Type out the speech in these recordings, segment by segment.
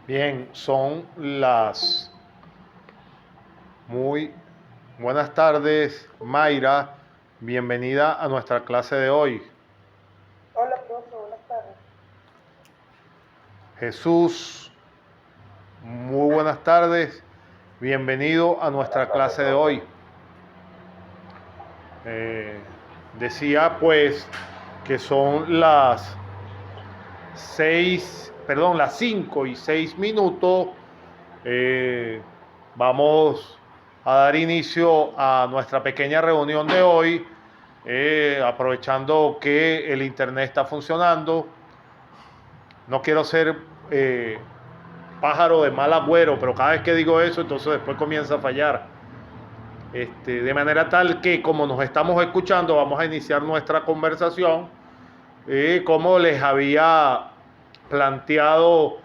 Bien, son las muy buenas tardes, Mayra. Bienvenida a nuestra clase de hoy. Hola, profe, buenas tardes. Jesús, muy buenas tardes. Bienvenido a nuestra clase de hoy. Decía pues que son las 5:06. Vamos a dar inicio a nuestra pequeña reunión de hoy, aprovechando que el internet está funcionando. No quiero ser pájaro de mal agüero, pero cada vez que digo eso, entonces después comienza a fallar. De manera tal que, como nos estamos escuchando, vamos a iniciar nuestra conversación. Como les había planteado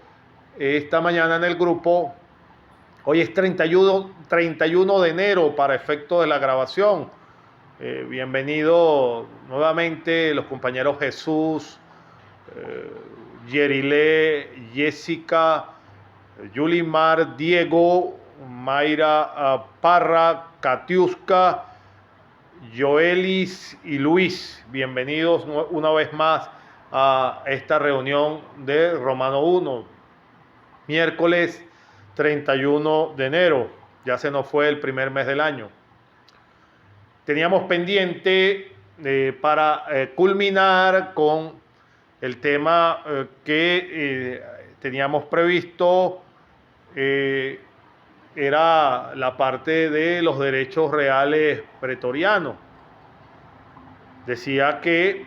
esta mañana en el grupo, hoy es 31 de enero para efecto de la grabación. Bienvenido nuevamente los compañeros Jesús, Yerilé, Jessica, Yulimar, Diego, Mayra Parra, Katiuska, Joelis y Luis. Bienvenidos una vez más a esta reunión de Romano 1, miércoles 31 de enero. Ya se nos fue el primer mes del año. Teníamos pendiente para culminar con el tema que teníamos previsto, era la parte de los derechos reales pretorianos. Decía que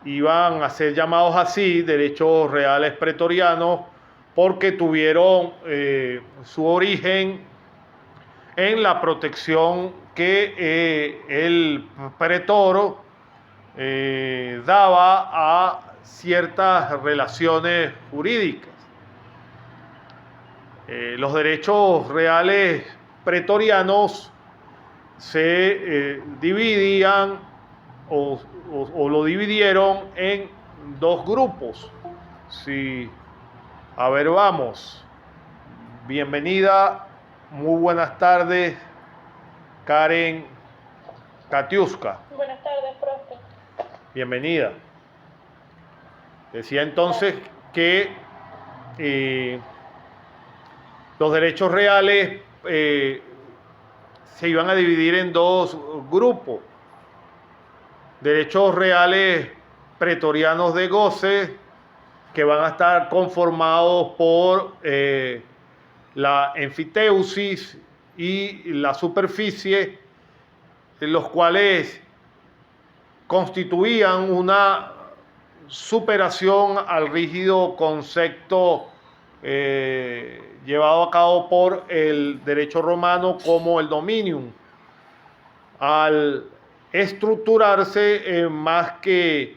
iban a ser llamados así, derechos reales pretorianos, porque tuvieron su origen en la protección que el pretor daba a ciertas relaciones jurídicas. Los derechos reales pretorianos se dividían o lo dividieron en dos grupos. Sí. A ver, vamos. Bienvenida, muy buenas tardes, Karen Katiuska. Buenas tardes, profe. Bienvenida. Decía entonces que los derechos reales se iban a dividir en dos grupos. Derechos reales pretorianos de goce, que van a estar conformados por la enfiteusis y la superficie, los cuales constituían una superación al rígido concepto llevado a cabo por el derecho romano como el dominium, al estructurarse más que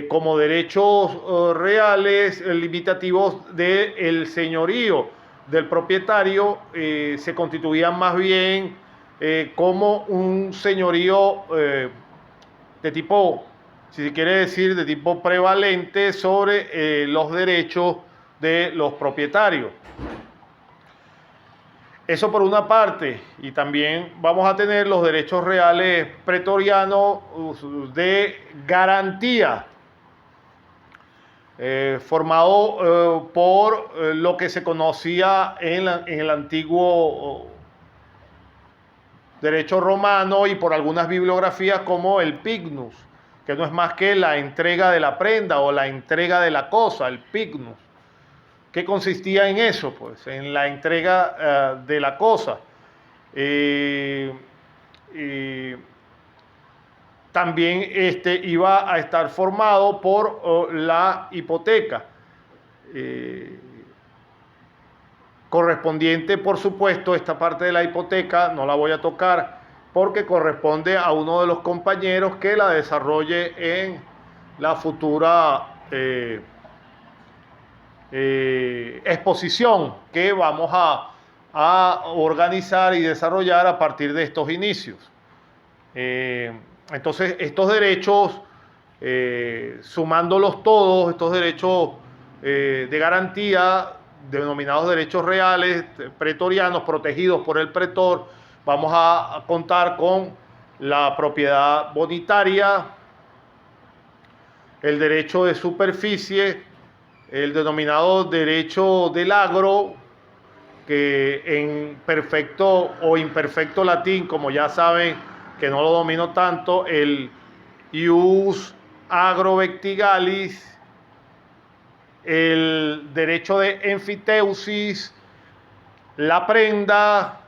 como derechos reales limitativos del señorío del propietario, se constituían más bien como un señorío de tipo, si se quiere decir, de tipo prevalente sobre los derechos de los propietarios. Eso por una parte, y también vamos a tener los derechos reales pretorianos de garantía, formado por lo que se conocía en el antiguo derecho romano y por algunas bibliografías como el pignus, que no es más que la entrega de la prenda o la entrega de la cosa, el pignus. ¿Qué consistía en eso? Pues en la entrega de la cosa. También iba a estar formado por la hipoteca, correspondiente, por supuesto, esta parte de la hipoteca no la voy a tocar porque corresponde a uno de los compañeros que la desarrolle en la futura exposición que vamos a organizar y desarrollar a partir de estos inicios. Entonces, estos derechos sumándolos todos, estos derechos de garantía, denominados derechos reales, pretorianos, protegidos por el pretor, vamos a contar con la propiedad bonitaria, el derecho de superficie, el denominado derecho del agro, que en perfecto o imperfecto latín, como ya saben que no lo domino tanto, el ius agrovectigalis, el derecho de enfiteusis, la prenda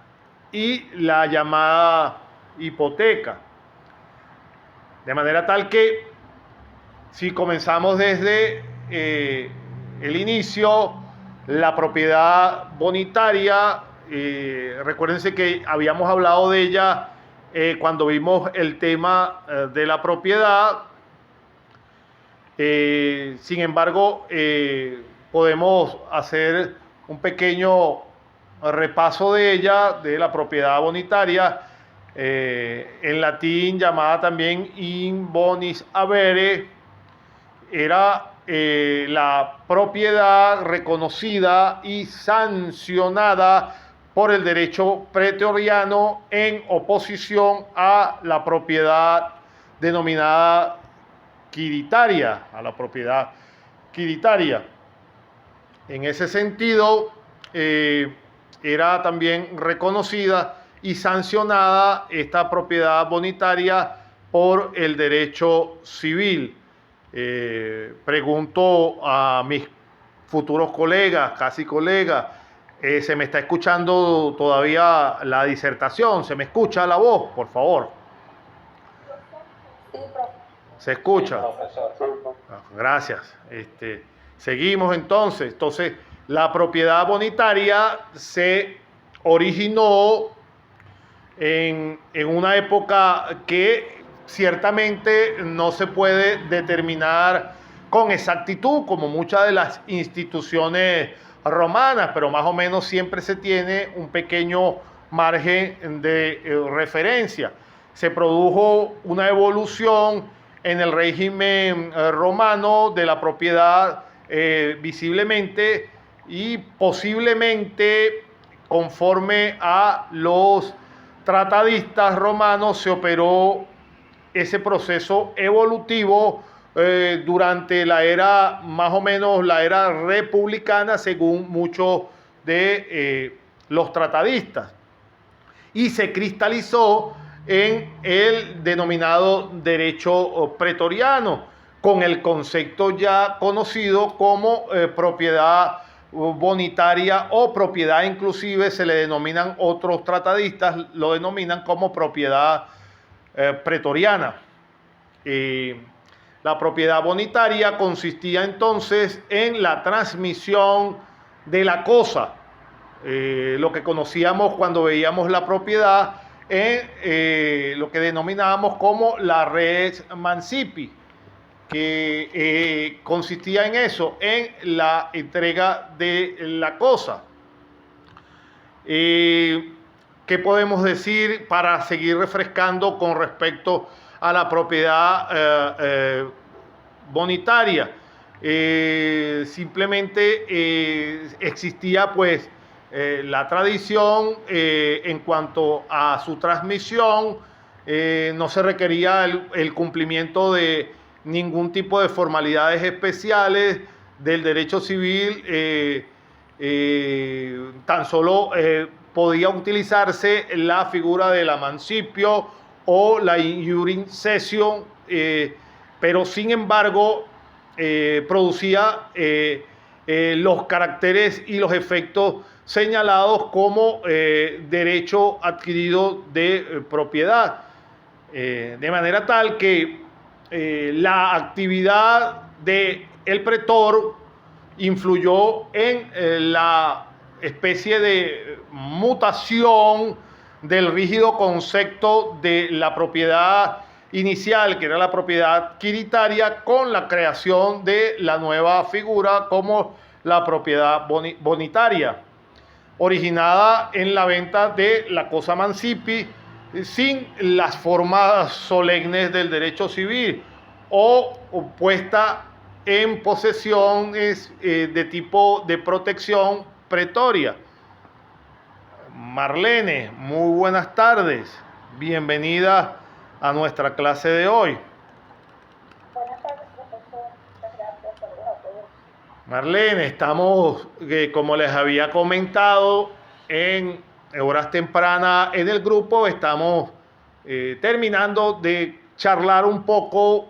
y la llamada hipoteca. De manera tal que si comenzamos desde el inicio, la propiedad bonitaria, recuérdense que habíamos hablado de ella cuando vimos el tema de la propiedad. Sin embargo, podemos hacer un pequeño repaso de ella, de la propiedad bonitaria, en latín llamada también in bonis habere. Era la propiedad reconocida y sancionada por el derecho pretoriano en oposición a la propiedad denominada quiritaria, a la propiedad quiritaria. En ese sentido, era también reconocida y sancionada esta propiedad bonitaria por el derecho civil. Pregunto a mis futuros colegas, casi colegas, ¿se me está escuchando todavía la disertación? ¿Se me escucha la voz, por favor? Sí, profe. ¿Se escucha? Profesor. Gracias. Seguimos entonces. Entonces, la propiedad bonitaria se originó en una época que ciertamente no se puede determinar con exactitud, como muchas de las instituciones romanas, pero más o menos siempre se tiene un pequeño margen de referencia. Se produjo una evolución en el régimen romano de la propiedad visiblemente y posiblemente conforme a los tratadistas romanos se operó ese proceso evolutivo durante la era, más o menos la era republicana, según muchos de los tratadistas, y se cristalizó en el denominado derecho pretoriano, con el concepto ya conocido como propiedad bonitaria o propiedad, inclusive se le denominan otros tratadistas, lo denominan como propiedad pretoriana. La propiedad bonitaria consistía entonces en la transmisión de la cosa, lo que conocíamos cuando veíamos la propiedad en lo que denominábamos como la res mancipi, que consistía en eso, en la entrega de la cosa. ¿Qué podemos decir para seguir refrescando con respecto a la propiedad bonitaria? Simplemente existía pues la tradición en cuanto a su transmisión, no se requería el cumplimiento de ningún tipo de formalidades especiales del derecho civil, tan solo podía utilizarse la figura del amancipio o la iurin cessio, pero sin embargo producía los caracteres y los efectos señalados como derecho adquirido de propiedad, de manera tal que la actividad del pretor influyó en la especie de mutación del rígido concepto de la propiedad inicial, que era la propiedad quiritaria, con la creación de la nueva figura como la propiedad bonitaria, originada en la venta de la cosa mancipi sin las formas solemnes del derecho civil, o puesta en posesiones de tipo de protección pretoria. Marlene, muy buenas tardes. Bienvenida a nuestra clase de hoy. Buenas tardes, profesor. Muchas gracias. Saludos a todos. Marlene, estamos, como les había comentado, en horas tempranas en el grupo, estamos terminando de charlar un poco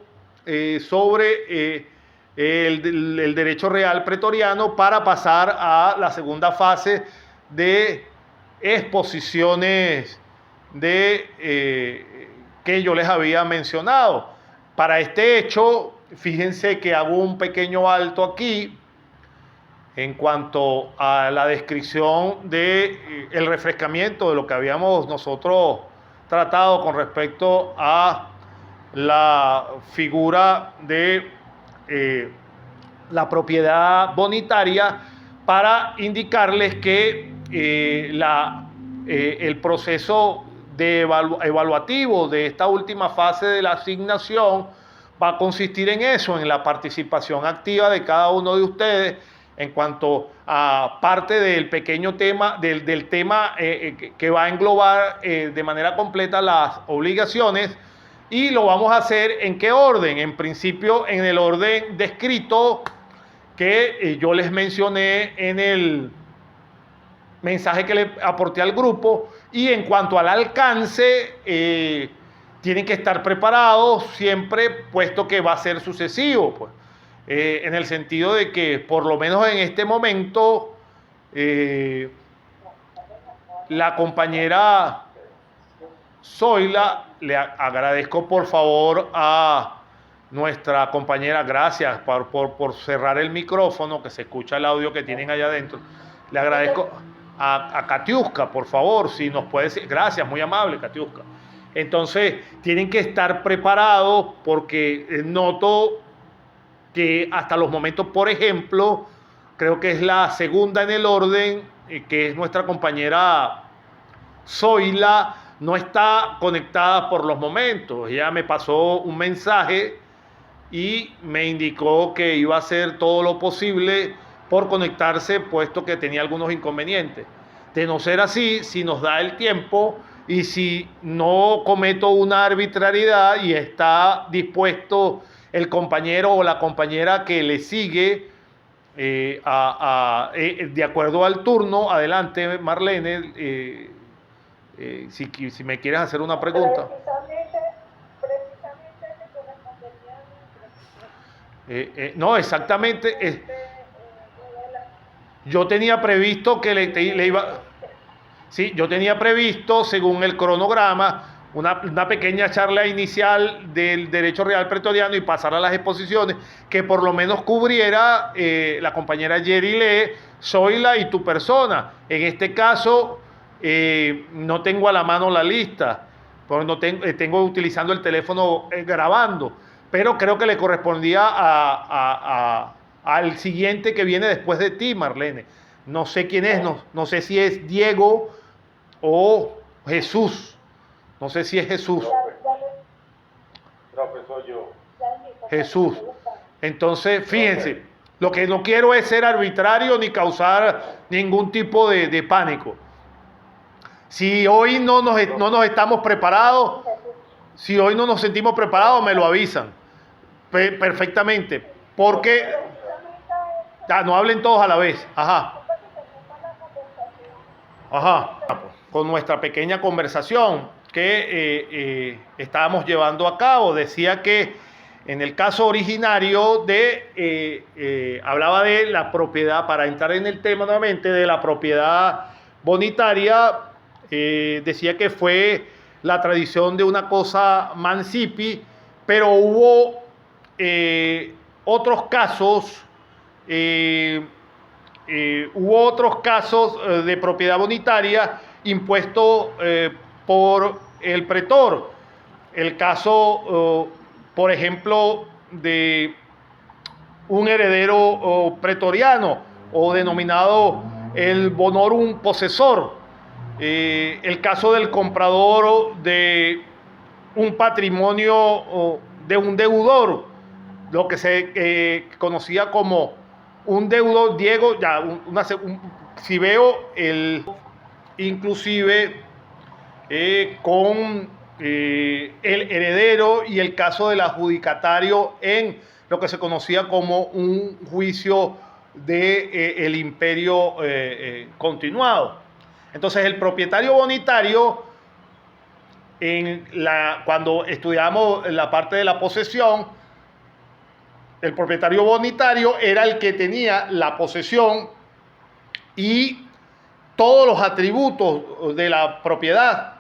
sobre el derecho real pretoriano para pasar a la segunda fase de exposiciones que yo les había mencionado. Para este hecho, fíjense que hago un pequeño alto aquí en cuanto a la descripción de el refrescamiento de lo que habíamos nosotros tratado con respecto a la figura de la propiedad bonitaria, para indicarles que el proceso evaluativo de esta última fase de la asignación va a consistir en eso, en la participación activa de cada uno de ustedes en cuanto a parte del pequeño tema, del tema que va a englobar de manera completa las obligaciones. Y lo vamos a hacer ¿en qué orden? En principio en el orden descrito que yo les mencioné en el mensaje que le aporté al grupo. Y en cuanto al alcance, tienen que estar preparados siempre, puesto que va a ser sucesivo, pues. En el sentido de que por lo menos en este momento la compañera Zoila, le agradezco por favor a nuestra compañera, gracias por cerrar el micrófono, que se escucha el audio que tienen allá adentro. Le agradezco a Katiuska, por favor, si nos puede decir, gracias, muy amable Katiuska. Entonces tienen que estar preparados, porque noto que hasta los momentos, por ejemplo, creo que es la segunda en el orden, que es nuestra compañera Zoila, no está conectada por los momentos. Ella me pasó un mensaje y me indicó que iba a hacer todo lo posible por conectarse, puesto que tenía algunos inconvenientes. De no ser así, si nos da el tiempo y si no cometo una arbitrariedad y está dispuesto el compañero o la compañera que le sigue de acuerdo al turno, adelante Marlene, si me quieres hacer una pregunta. Precisamente le correspondería a mi profesor. No, exactamente. Yo tenía previsto que le iba... Sí, yo tenía previsto, según el cronograma, una pequeña charla inicial del derecho real pretoriano y pasar a las exposiciones, que por lo menos cubriera la compañera Jerry Lee, Zoila y tu persona. En este caso, no tengo a la mano la lista, porque no tengo utilizando el teléfono grabando, pero creo que le correspondía al siguiente que viene después de ti, Marlene. No sé quién es, no sé si es Diego o Jesús. No sé si es Jesús. Profesor, yo. Jesús. Entonces, fíjense, lo que no quiero es ser arbitrario ni causar ningún tipo de pánico. Si hoy no nos estamos preparados, si hoy no nos sentimos preparados, me lo avisan perfectamente. Porque no hablen todos a la vez. Ajá. Con nuestra pequeña conversación que estábamos llevando a cabo, decía que en el caso originario hablaba de la propiedad, para entrar en el tema nuevamente, de la propiedad bonitaria, decía que fue la tradición de una cosa mancipi, pero hubo otros casos, de propiedad bonitaria impuesto por el pretor. El caso, por ejemplo, de un heredero pretoriano, o denominado el bonorum possessor. El caso del comprador de un patrimonio de un deudor, lo que se conocía como un deudor. Diego, ya, si veo inclusive con el heredero y el caso del adjudicatario en lo que se conocía como un juicio de el imperio continuado. Entonces el propietario bonitario, cuando estudiamos la parte de la posesión, el propietario bonitario era el que tenía la posesión y todos los atributos de la propiedad,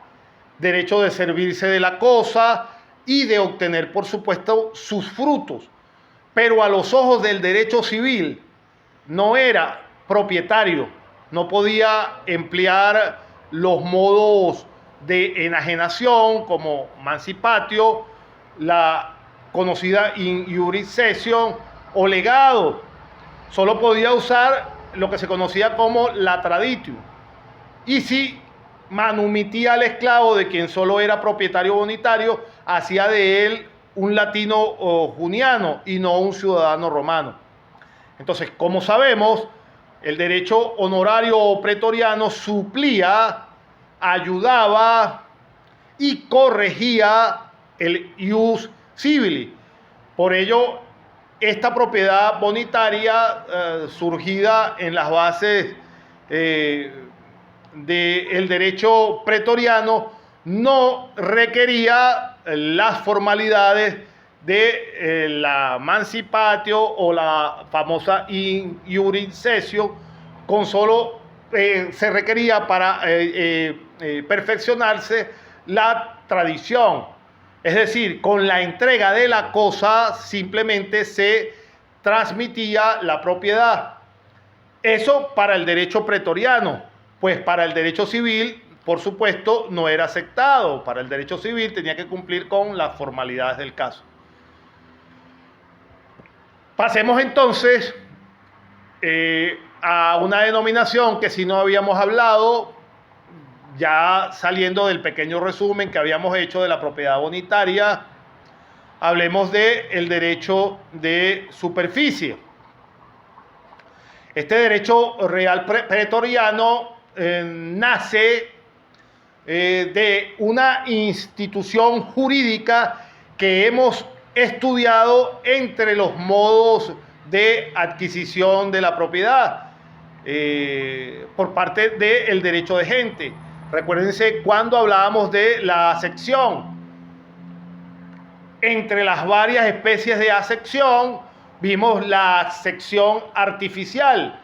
derecho de servirse de la cosa y de obtener, por supuesto, sus frutos. Pero a los ojos del derecho civil no era propietario, no podía emplear los modos de enajenación como mancipatio, la conocida in iuris cessio o legado. Solo podía usar lo que se conocía como la traditio. Y si manumitía al esclavo, de quien solo era propietario bonitario, hacía de él un latino juniano y no un ciudadano romano. Entonces, como sabemos, el derecho honorario o pretoriano suplía, ayudaba y corregía el ius civili. Por ello, esta propiedad bonitaria surgida en las bases del derecho pretoriano no requería las formalidades de la mancipatio o la famosa in iuris cessio. Con solo se requería para perfeccionarse la tradición. Es decir, con la entrega de la cosa simplemente se transmitía la propiedad. Eso para el derecho pretoriano, pues para el derecho civil, por supuesto, no era aceptado. Para el derecho civil tenía que cumplir con las formalidades del caso. Pasemos entonces a una denominación que si no habíamos hablado, ya saliendo del pequeño resumen que habíamos hecho de la propiedad bonitaria, hablemos del derecho de superficie. Este derecho real pretoriano nace de una institución jurídica que hemos estudiado entre los modos de adquisición de la propiedad por parte del derecho de gente. Recuérdense cuando hablábamos de la asección. Entre las varias especies de asección vimos la asección artificial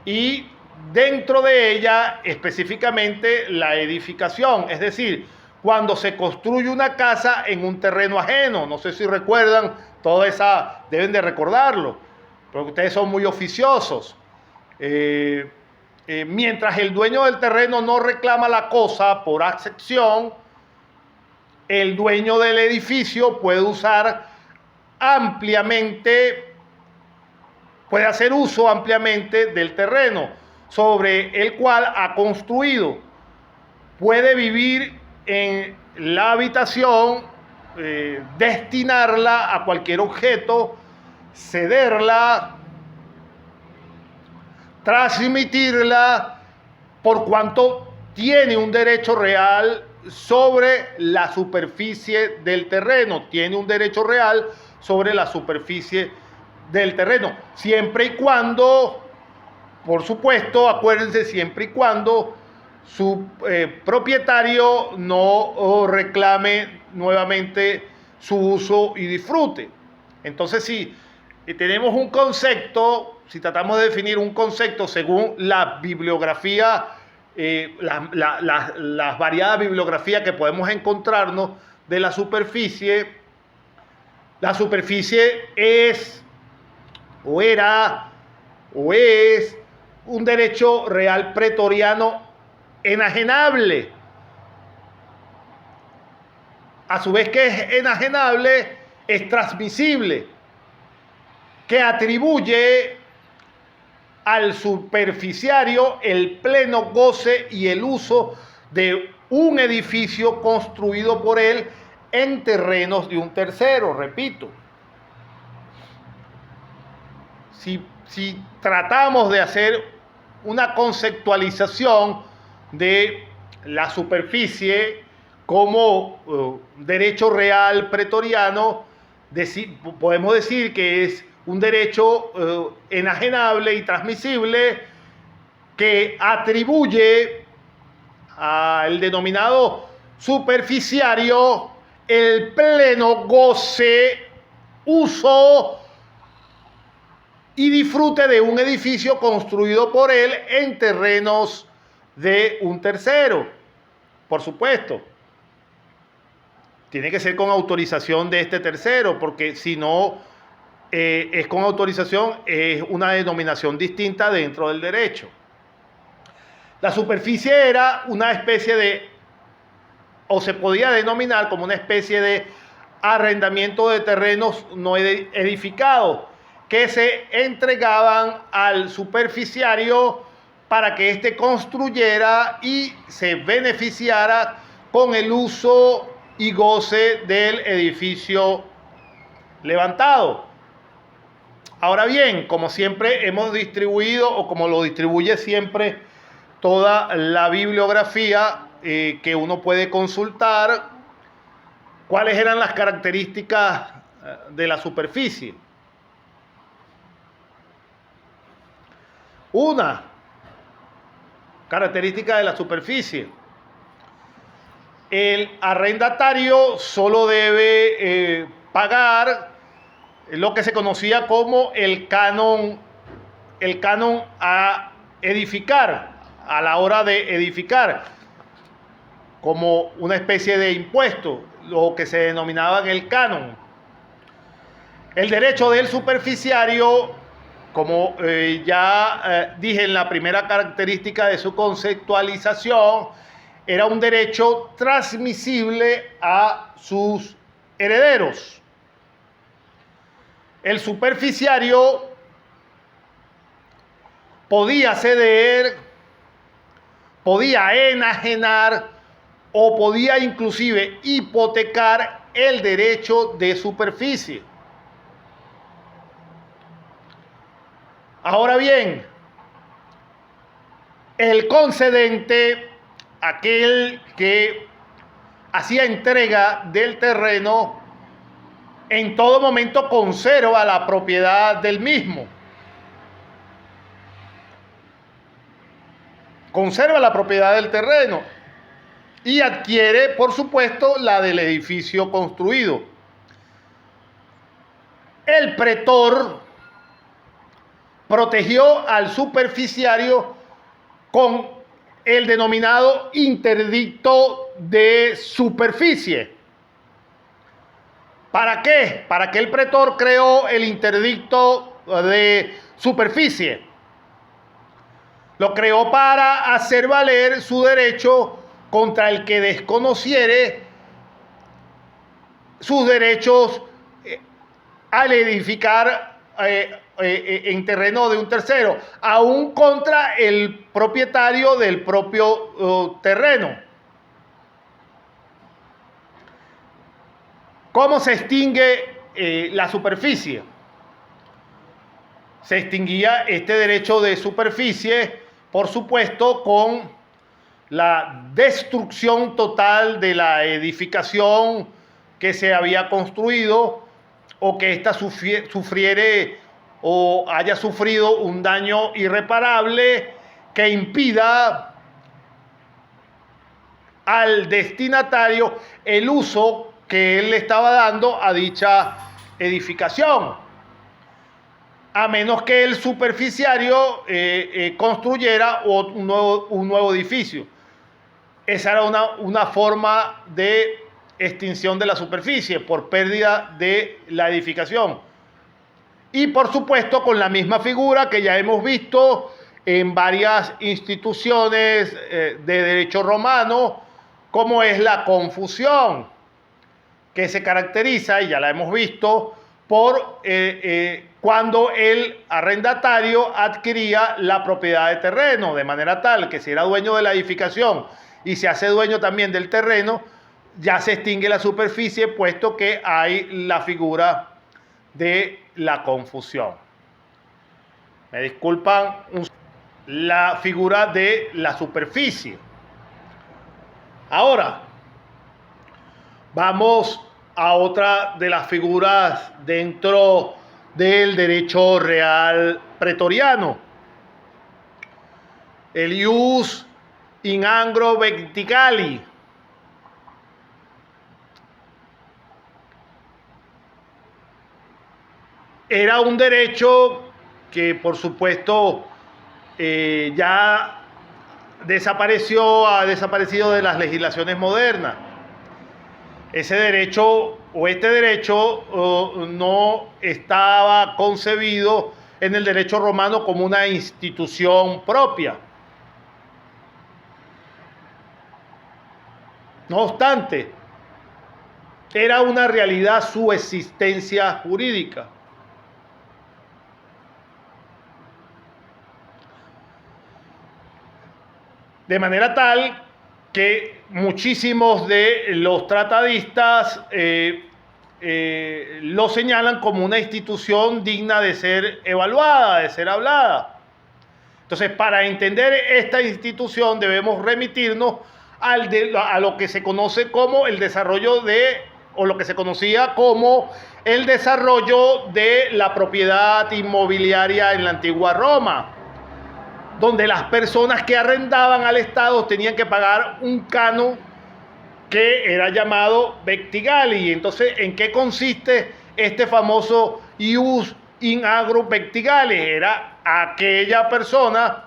y dentro de ella específicamente la edificación, es decir, cuando se construye una casa en un terreno ajeno. No sé si recuerdan, toda esa, deben de recordarlo, porque ustedes son muy oficiosos. Mientras el dueño del terreno no reclama la cosa por asección, el dueño del edificio puede usar ampliamente, puede hacer uso ampliamente del terreno sobre el cual ha construido. Puede vivir en la habitación, destinarla a cualquier objeto, cederla, transmitirla, por cuanto tiene un derecho real sobre la superficie del terreno, tiene un derecho real sobre la superficie del terreno, siempre y cuando, por supuesto, acuérdense, siempre y cuando su propietario no reclame nuevamente su uso y disfrute. Entonces, si tenemos un concepto, si tratamos de definir un concepto según la bibliografía, las variadas bibliografías que podemos encontrarnos de la superficie es o era o es un derecho real pretoriano enajenable. A su vez que es enajenable, es transmisible, que atribuye al superficiario el pleno goce y el uso de un edificio construido por él en terrenos de un tercero, repito. Si tratamos de hacer una conceptualización de la superficie como derecho real pretoriano, podemos decir que es un derecho enajenable y transmisible que atribuye al denominado superficiario el pleno goce, uso y disfrute de un edificio construido por él en terrenos de un tercero. Por supuesto, tiene que ser con autorización de este tercero, porque si no es con autorización, es una denominación distinta dentro del derecho. La superficie era una especie de, o se podía denominar como una especie de arrendamiento de terrenos no edificados, que se entregaban al superficiario para que éste construyera y se beneficiara con el uso y goce del edificio levantado. Ahora bien, como siempre hemos distribuido, o como lo distribuye siempre toda la bibliografía que uno puede consultar, cuáles eran las características de la superficie. Una característica de la superficie: el arrendatario solo debe pagar lo que se conocía como el canon a edificar, a la hora de edificar, como una especie de impuesto, lo que se denominaba el canon. El derecho del superficiario, como dije en la primera característica de su conceptualización, era un derecho transmisible a sus herederos. El superficiario podía ceder, podía enajenar o podía inclusive hipotecar el derecho de superficie. Ahora bien, el concedente, aquel que hacía entrega del terreno, en todo momento conserva la propiedad del mismo. Conserva la propiedad del terreno y adquiere, por supuesto, la del edificio construido. El pretor protegió al superficiario con el denominado interdicto de superficie. ¿Para qué? ¿Para qué el pretor creó el interdicto de superficie? Lo creó para hacer valer su derecho contra el que desconociere sus derechos al edificar en terreno de un tercero, aún contra el propietario del propio terreno. ¿Cómo se extingue la superficie? Se extinguía este derecho de superficie, por supuesto, con la destrucción total de la edificación que se había construido, o que ésta sufriere o haya sufrido un daño irreparable que impida al destinatario el uso que él le estaba dando a dicha edificación, a menos que el superficiario construyera un nuevo edificio. Esa era una forma de extinción de la superficie por pérdida de la edificación. Y por supuesto con la misma figura que ya hemos visto en varias instituciones de derecho romano, como es la confusión, que se caracteriza, y ya la hemos visto, por cuando el arrendatario adquiría la propiedad de terreno, de manera tal que si era dueño de la edificación y se hace dueño también del terreno, ya se extingue la superficie, puesto que hay la figura de la confusión. Me disculpan, la figura de la superficie. Ahora, vamos a otra de las figuras dentro del derecho real pretoriano. El ius in agro verticali. Era un derecho que, por supuesto, ya ha desaparecido de las legislaciones modernas. Ese derecho o este derecho no estaba concebido en el derecho romano como una institución propia. No obstante, era una realidad su existencia jurídica. De manera tal que muchísimos de los tratadistas lo señalan como una institución digna de ser evaluada, de ser hablada. Entonces, para entender esta institución debemos remitirnos a lo que se conoce como el desarrollo o lo que se conocía como el desarrollo de la propiedad inmobiliaria en la antigua Roma, donde las personas que arrendaban al Estado tenían que pagar un canon que era llamado vectigali. Entonces, ¿en qué consiste este famoso ius in agro vectigali? Era aquella persona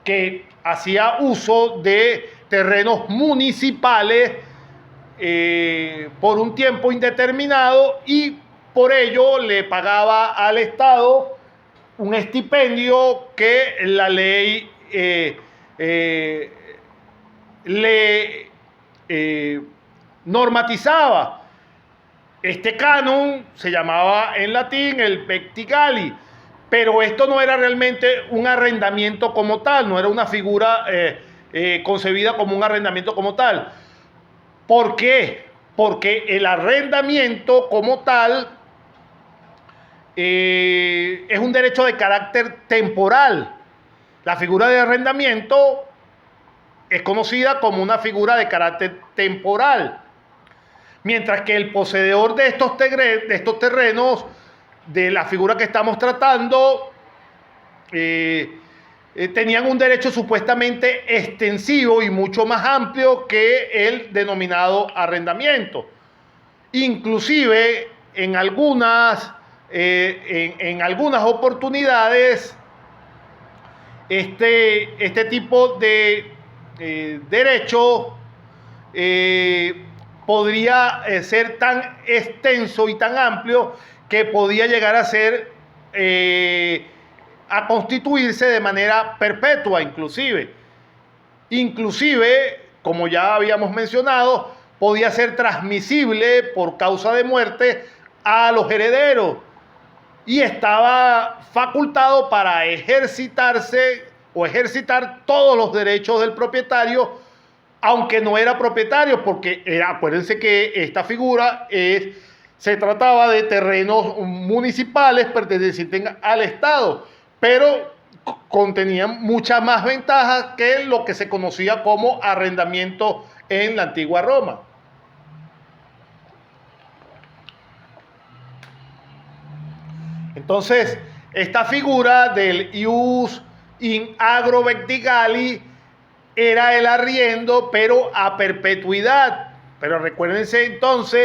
que hacía uso de terrenos municipales por un tiempo indeterminado y por ello le pagaba al Estado un estipendio que la ley le normatizaba. Este canon se llamaba en latín el vectigali, pero esto no era realmente un arrendamiento como tal, no era una figura concebida como un arrendamiento como tal. ¿Por qué? Porque el arrendamiento como tal es un derecho de carácter temporal. La figura de arrendamiento es conocida como una figura de carácter temporal, mientras que el poseedor de estos terrenos, de la figura que estamos tratando, tenían un derecho supuestamente extensivo y mucho más amplio que el denominado arrendamiento. Inclusive en algunas oportunidades este tipo de derecho podría ser tan extenso y tan amplio que podía llegar a ser a constituirse de manera perpetua inclusive, como ya habíamos mencionado, podía ser transmisible por causa de muerte a los herederos y estaba facultado para ejercitarse o ejercitar todos los derechos del propietario, aunque no era propietario, porque acuérdense que esta figura se trataba de terrenos municipales pertenecientes al Estado, pero contenían muchas más ventajas que lo que se conocía como arrendamiento en la antigua Roma. Entonces, esta figura del ius in agro vectigali era el arriendo, pero a perpetuidad. Pero recuérdense entonces